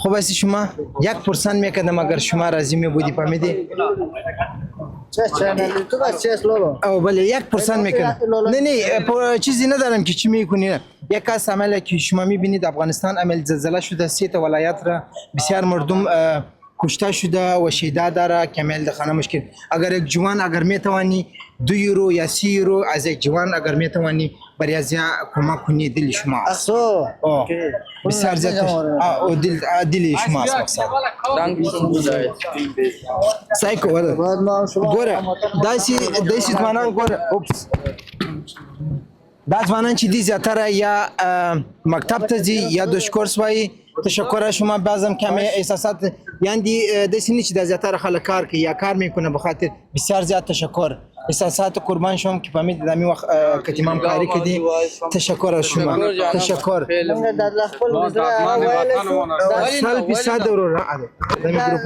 خب از شما 1% میکردم اگر شما راضی می بودی فهمیدی؟ چه چنلی تو بس چه لولو او بله 1% میکنم. نه چیزی ندارم که چی میکنی. یک از عملی که شما میبینید افغانستان عمل زلزله شده 3 تا ولایت را بسیار مردم کشته شده و شیده داره کامل دخانه مشکل. اگر یک جوان اگر میتوانی 2 یورو یا 30 یورو از یک جوان اگر میتوانی برای از کمک کنی دل شما است. اصو بسیار زیاد او دل شما است مقصد. سایکو وره. گوره دایسی توانان گوره. اوپس. دازوانان چی دی زیاتر یا مکتب تزی یا دشکورس وای تشکر شما بعضم کمی احساسات یعنی دسی نیچ د زیاتر خلک کار کی یا کار میکنه به خاطر بسیار زیاد تشکر احساسات قربان شوم که فهمید دمی وقت کتیمام کاری کدی تشکر شما تشکر سال 20 دور را دمی گروپ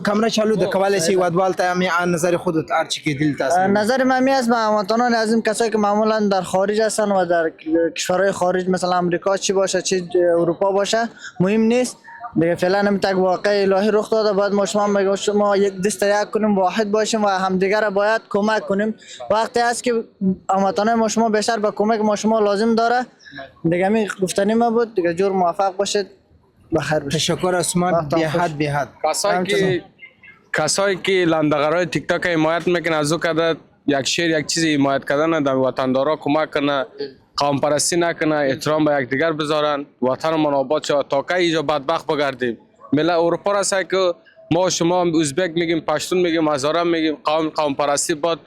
کامرا چالو ده کواله سی وادوال تا می آن نظر خودت ارچی که دل تاست نظر من می است هموطنان عظیم کسایی که معمولا در خارج هستن و در کشورهای خارج مثلا امریکا چی باشه چی اروپا باشه مهم نیست دیگه فعلا هم تک واقع الهی رخ داده باید ما شما یک دست یک کنیم واحد باشیم و همدیگر را باید کمک کنیم وقتی است که هموطنان ما شما بیشتر به کمک ما شما لازم داره دیگه می گفتنی ما بود دیگه جور موفق باشید بخیر باشید تشکر از شما به حد کسایی که لندغرای تیک تاک حمایت میکنه از او کده یک شیر یک چیزی حمایت کردن در وطندارا کمک کنه قوم پرستی نکنه احترام به یکدیگر بذارن وطن من آباد شود تا که اینجا بدبخت بگردیم ملت اروپا را سعی که ما شما ازبک میگیم پشتون میگیم هزاره میگیم قوم پرستی باد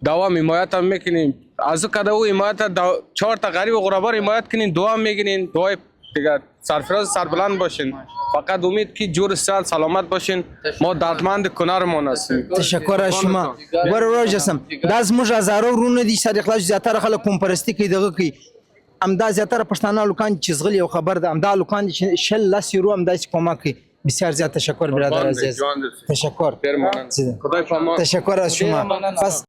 دوام حمایت هم میکنیم از او کده او حمایت 4 تا غریب و غربا حمایت کنین دعا میگین دعای دیگر سرفراز سربلند باشین فقط امید که جور صحت سلامت باشین ما دردمند کنارمون هستیم تشکر از شما برو راجسم داز مج هزارو رونه دي سر اخلاص زیاتره خلک کوم پرستی کوي دغه کوي امدا زیاتره پښتانه لوکان چزغلی او خبر ده امدا لوکان شل لاس یورو امدا کومه کوي بسیار زیات تشکر برادر عزیز تشکر خدای پامان تشکر از شما